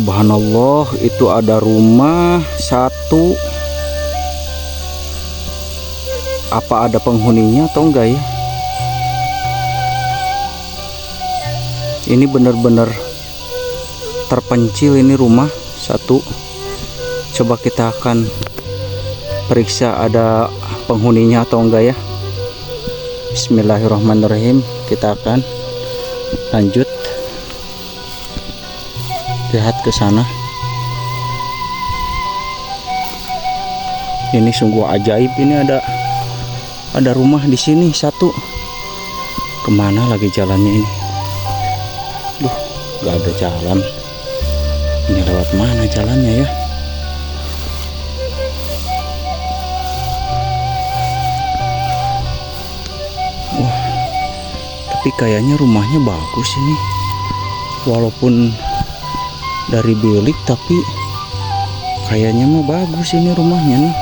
Subhanallah, itu ada rumah satu. Apa ada penghuninya atau enggak ya? Ini benar-benar terpencil ini rumah satu. Coba kita akan periksa ada penghuninya atau enggak ya. Bismillahirrahmanirrahim. Kita akan lanjut lihat ke sana. Ini sungguh ajaib. Ini ada rumah di sini satu. Kemana lagi jalannya ini? Duh, gak ada jalan. Ini lewat mana jalannya ya? Wah, tapi kayaknya rumahnya bagus ini. Walaupun dari bilik, tapi kayaknya mah bagus ini rumahnya nih.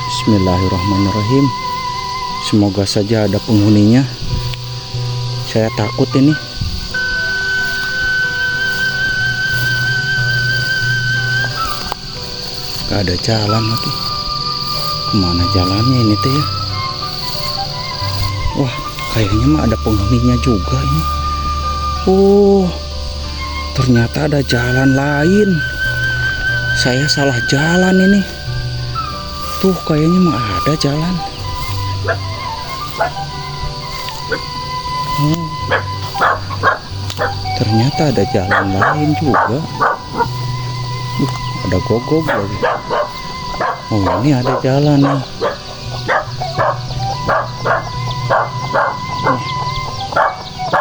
Bismillahirrahmanirrahim. Semoga saja ada penghuninya. Saya takut ini. Gak ada jalan lagi. Kemana jalannya ini teh ya? Wah, kayaknya mah ada penghuninya juga ini. Oh, ternyata ada jalan lain. Saya salah jalan ini. Tuh, kayaknya mah ada jalan. Oh, ternyata ada jalan lain juga. Ada gogog lagi. Oh, ini ada jalan nih.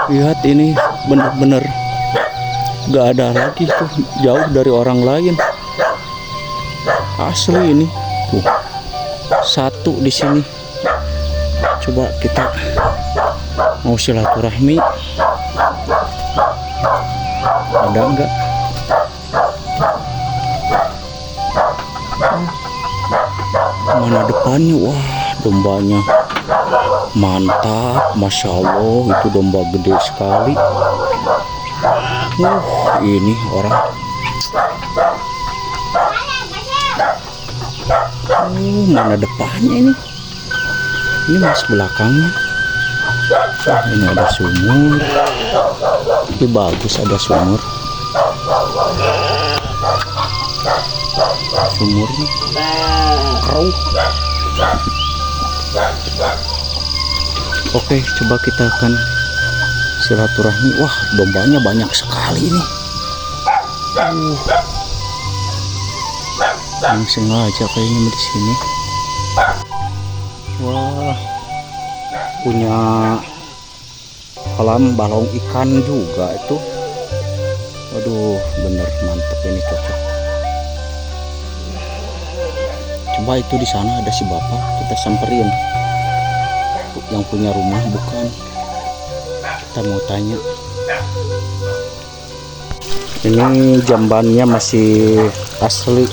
Lihat, ini bener-bener gak ada lagi tuh, jauh dari orang lain. Asli ini tuh satu di sini. Coba kita mau silaturahmi, ada enggak? Mana depannya? Wah, dombanya mantap, masya Allah, itu domba gede sekali. Ini orang. Mana depannya ini? Ini mas belakangnya. Ini ada sumur. Ini bagus, ada sumur. Sumurnya keruh. Oke, coba kita akan silaturahmi. Wah, dombanya banyak sekali ini. Yang sengaja kayaknya di sini. Wah, punya kolam balong ikan juga itu. Waduh, bener mantep ini, cocok. Coba itu di sana ada si bapak, kita samperin. Yang punya rumah bukan? Kita mau tanya. Ini jambannya masih asli.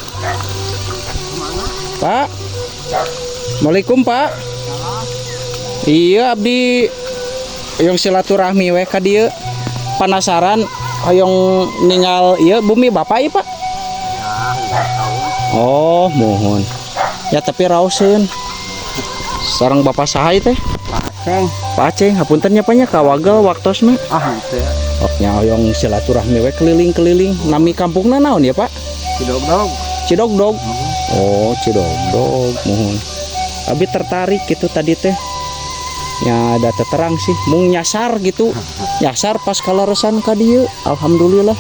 Pak, Assalamualaikum Pak. Iya, abdi yang silaturahmi we ka dieu. Penasaran hoyong ningal ieu bumi bapak ieu Pak? Oh, mohon. Ya tapi raoseun. Sareng bapak saha teh? Pak Aceng, hapunten nya panya kawagel waktosna. Henteu ya. Oknya hoyong silaturahmi we keliling-keliling. Nami kampungna naon ya Pak? Cidogdog. Cidogdog. Oh, Cidogdog, mohon. Abi tertarik gitu tadi teh. Ya ada terang sih, mung nyasar gitu. Nyasar pas kalaresan ka dieu. Alhamdulillah.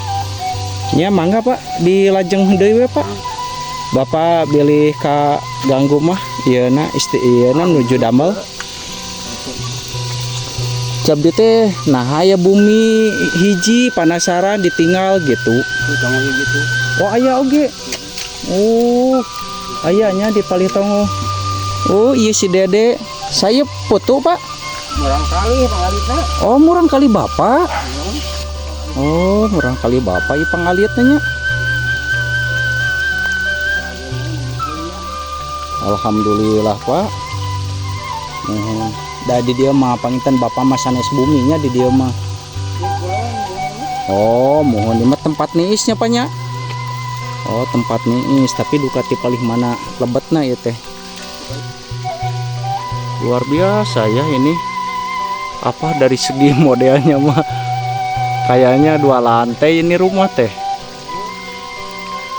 Nya mangga Pak, dilajeng deui we Pak. Bapak bilih ka ganggu mah ieuna ieuna nuju damel. Cabdi teh nah aya bumi hiji penasaran ditinggal gitu. Gitu. Oh, aya oge. Oh, ayahnya di Palitongo. Oh, iya si Dede. Saya foto Pak. Murang kali pangalitna. Oh, murang kali Bapak. Oh, murang kali Bapak ieu pangalitnya. Alhamdulillah Pak. Da di dia mah panginten Bapak mah sanes buminya di dia mah. Oh, mohon ini mah tempat niisnya Pak nya. Oh, tempat niis, tapi Ducati paling mana lebetna ya teh. Luar biasa ya ini. Apa dari segi modelnya mah kayaknya 2 lantai ini rumah teh.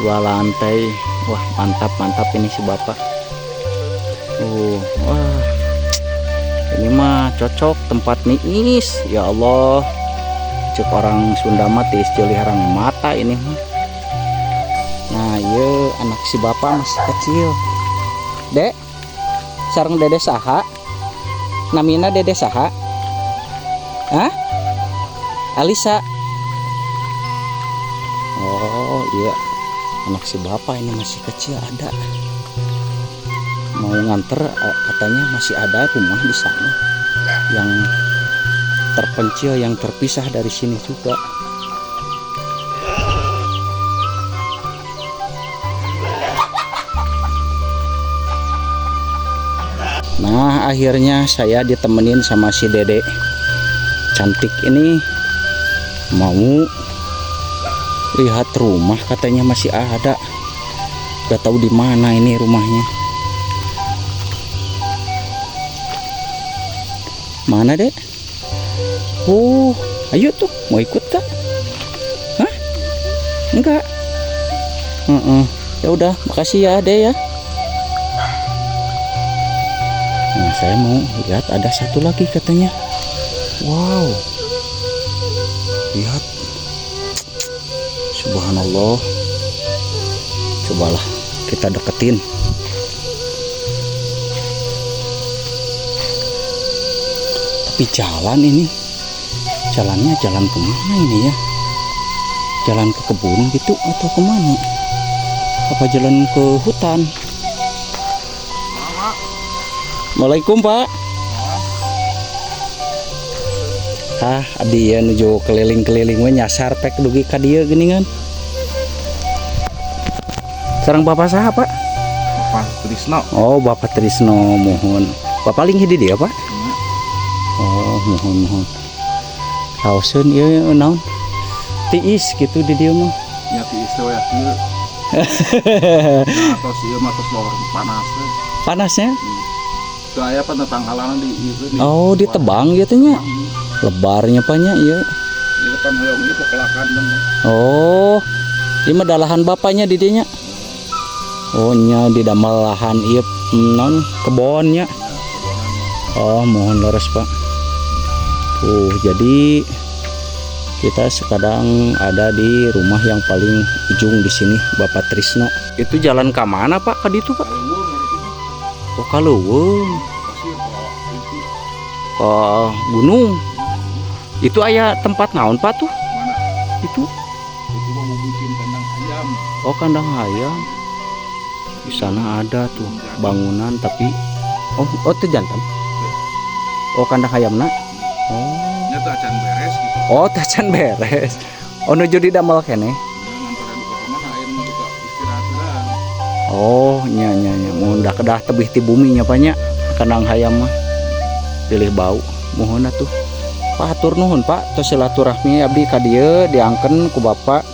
2 lantai. Wah, mantap ini si Bapak. Wah. Ini mah cocok tempat niis. Ya Allah. Cek orang Sunda mah tiis ceulih harang mata ini mah. Nah, iya anak si Bapak masih kecil. Dek, sareng Dede saha? Namina Dede saha? Hah? Alisa. Oh, iya. Anak si Bapak ini masih kecil ada. Mau nganter katanya masih ada rumah di sana yang terpencil, yang terpisah dari sini juga. Nah, akhirnya saya ditemenin sama si Dede cantik ini mau lihat rumah, katanya masih ada. Gak tahu di mana ini rumahnya. Mana, Dek? Oh, ayo tuh, mau ikut kak? Hah? Enggak. Ya udah, makasih ya, Dek ya. Nah, saya mau lihat ada satu lagi katanya. Wow. Lihat. Subhanallah. Cobalah kita deketin. Tapi jalan ini, jalannya jalan kemana ini ya? Jalan ke kebun gitu atau kemana? Apa jalan ke hutan? Assalamualaikum Pak. Abdi ya nuju keliling-keliling we nyasar pek dugi ka dieu geuningan. Sareng Bapak saha Pak? Bapak Trisno. Oh, Bapak Trisno, mohon. Bapak lingih di dia Pak? Oh, mohon. Raoseun ieu naon? Tiis gitu di dieu mah. Nya tiis teh ya. Atos ieu mah tos lor panas teh. Panasnya? Teu aya penetanggalan di ieu. Oh, ditebang gitu nya. Lebarnya Paknya iya. Di depan hoyong ieu pekelakan bener. Oh, ini mah dalahan bapaknya di dinya. Oh, nya di damel lahan ieu non kebonnya. Oh, mohon leres Pak. Jadi kita sekarang ada di rumah yang paling ujung di sini, Bapak Trisno. Itu jalan ke mana Pak? Ka ditu Pak? Oh, ka leuweung. Ke gunung. Itu aya tempat naon Pak tuh? Mana? Itu Itu mau bikin kandang ayam. oh, kandang ayam. Di sana ada tuh bangunan tapi oh itu jantan. Oh, kandang ayamna. Oh. Nya teh acan beres gitu. Oh, tacan beres. Oh, nuju di damel keneh. Jangan pada duka kemana air duka istirahat lah. Oh, nya mun dah kedah tebih ti bumi nya Paknya. Kandang ayam mah pilih bau. Mohon atuh. Pak hatur nuhun Pak, tos silaturahmi abdi ka dieu diangken ku Bapak.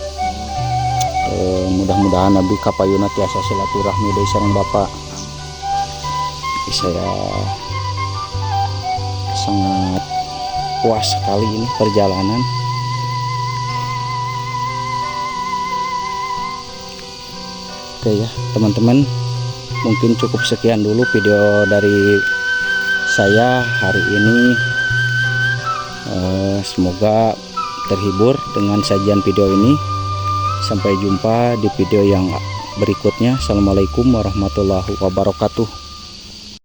Mudah-mudahan abdi kapayuna tiasa silaturahmi deui sareng Bapak. Saya sangat puas sekali ini perjalanan. Oke ya teman-teman, mungkin cukup sekian dulu video dari saya hari ini. Semoga terhibur dengan sajian video ini. Sampai jumpa di video yang berikutnya. Assalamualaikum warahmatullahi wabarakatuh.